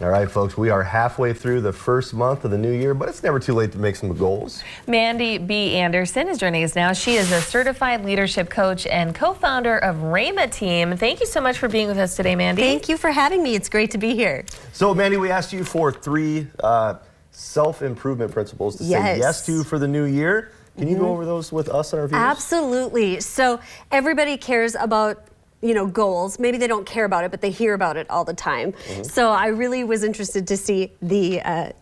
All right, folks, we are halfway through the first month of the new year, but it's never too late to make some goals. Mandy B. Anderson is joining us now. She is a certified leadership coach and co-founder of Rhema Team. Thank you so much for being with us today, Mandy. Thank you for having me. It's great to be here. So, Mandy, we asked you for 3 self-improvement principles to say yes to for the new year. Can you go over those with us and our viewers? Absolutely. So everybody cares about goals. Maybe they don't care about it, but they hear about it all the time. So I really was interested to see the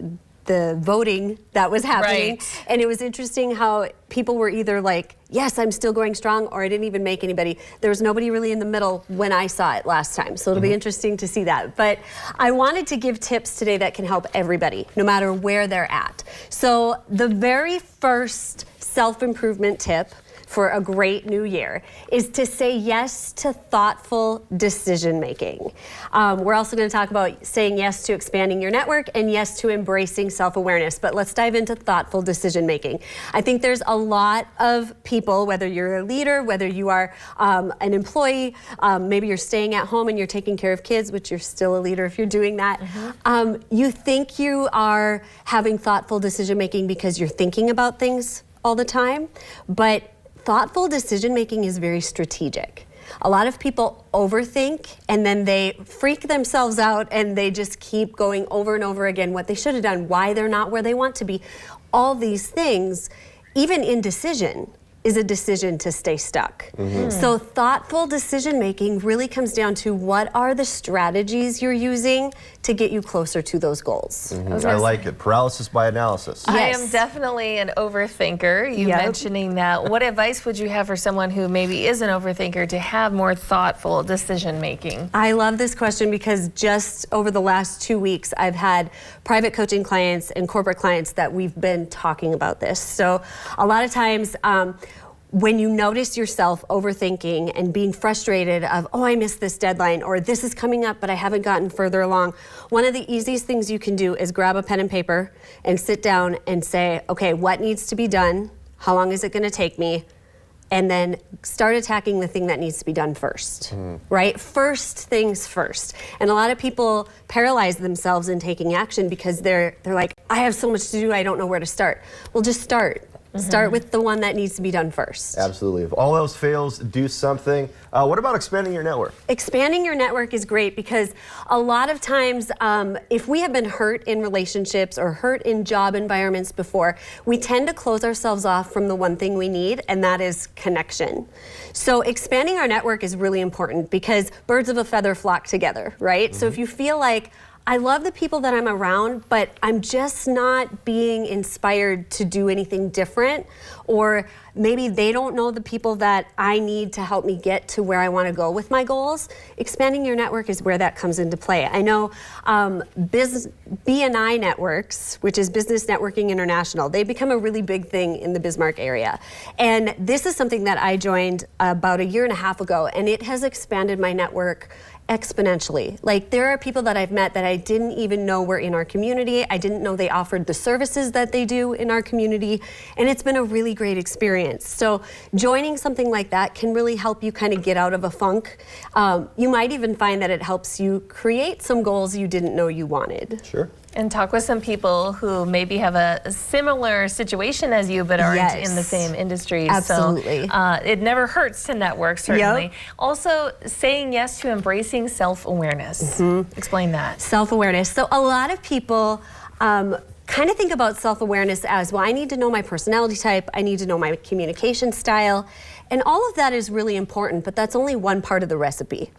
voting that was happening. Right. And it was interesting how people were either like, yes, I'm still going strong, or I didn't even make anybody. There was nobody really in the middle when I saw it last time. So it'll be interesting to see that. But I wanted to give tips today that can help everybody, no matter where they're at. So the very first self-improvement tip for a great new year is to say yes to thoughtful decision making. We're also going to talk about saying yes to expanding your network and yes to embracing self-awareness, but let's dive into thoughtful decision making. I think there's a lot of people, whether you're a leader, whether you are an employee, maybe you're staying at home and you're taking care of kids, which you're still a leader if you're doing that. You think you are having thoughtful decision making because you're thinking about things all the time, but thoughtful decision making is very strategic. A lot of people overthink and then they freak themselves out and they just keep going over and over again what they should have done, why they're not where they want to be. All these things, even indecision, is a decision to stay stuck. So thoughtful decision making really comes down to what are the strategies you're using to get you closer to those goals. I like it. Paralysis by analysis. I am definitely an overthinker. You mentioning that. What advice would you have for someone who maybe is an overthinker to have more thoughtful decision making? I love this question because just over the last 2 weeks, I've had private coaching clients and corporate clients that we've been talking about this. So a lot of times, when you notice yourself overthinking and being frustrated of, oh, I missed this deadline, or this is coming up, but I haven't gotten further along, one of the easiest things you can do is grab a pen and paper and sit down and say, okay, what needs to be done? How long is it going to take me? And then start attacking the thing that needs to be done first, right? First things first. And a lot of people paralyze themselves in taking action because they're like, I have so much to do, I don't know where to start. Well, just start. Start with the one that needs to be done first. Absolutely. If all else fails, do something. What about expanding your network? Expanding your network is great because a lot of times if we have been hurt in relationships or hurt in job environments before, we tend to close ourselves off from the one thing we need, and that is connection. So expanding our network is really important because birds of a feather flock together, right? So if you feel like, I love the people that I'm around, but I'm just not being inspired to do anything different, or maybe they don't know the people that I need to help me get to where I want to go with my goals. Expanding your network is where that comes into play. I know BNI Networks, which is Business Networking International, they've become a really big thing in the Bismarck area. And this is something that I joined about 1.5 years ago, and it has expanded my network exponentially. Like, there are people that I've met that I didn't even know were in our community. I didn't know they offered the services that they do in our community, and it's been a really great experience. So joining something like that can really help you kind of get out of a funk. You might even find that it helps you create some goals you didn't know you wanted. Sure. And talk with some people who maybe have a similar situation as you, but aren't in the same industry. Absolutely. So it never hurts to network, certainly. Also, saying yes to embracing self-awareness. Explain that. Self-awareness. So a lot of people kind of think about self-awareness as, well, I need to know my personality type, I need to know my communication style, and all of that is really important, but that's only one part of the recipe.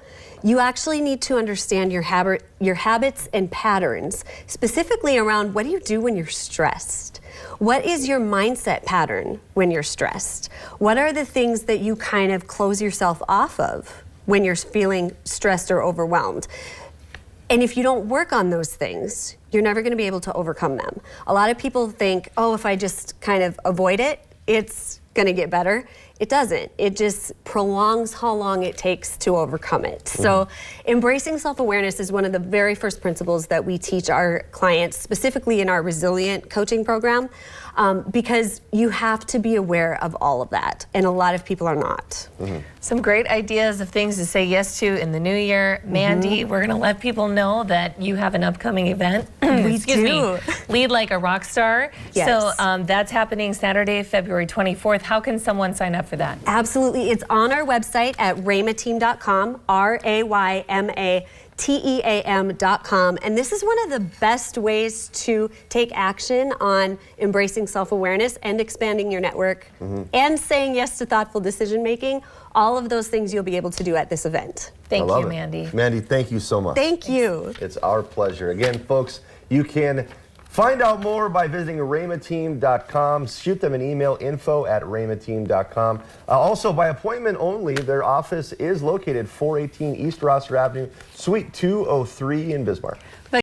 You actually need to understand your habits and patterns, specifically around what do you do when you're stressed? What is your mindset pattern when you're stressed? What are the things that you kind of close yourself off of when you're feeling stressed or overwhelmed? And if you don't work on those things, you're never going to be able to overcome them. A lot of people think, oh, if I just kind of avoid it, it's going to get better. It doesn't. It just prolongs how long it takes to overcome it. So embracing self-awareness is one of the very first principles that we teach our clients, specifically in our Resilient coaching program, because you have to be aware of all of that, and a lot of people are not. Some great ideas of things to say yes to in the new year. Mandy, we're going to let people know that you have an upcoming event. We Excuse do. me. Lead Like a Rock Star. Yes. So that's happening Saturday, February 24th. How can someone sign up for that? Absolutely. It's on our website at raymateam.com, RAYMATEAM.com. And this is one of the best ways to take action on embracing self-awareness and expanding your network and saying yes to thoughtful decision making. All of those things you'll be able to do at this event. Thank I love you, it. Mandy. Mandy, thank you so much. Thank you. It's our pleasure. Again, folks, you can find out more by visiting raymateam.com. Shoot them an email, info@raymateam.com. Also, by appointment only, their office is located 418 East Rosser Avenue, Suite 203 in Bismarck.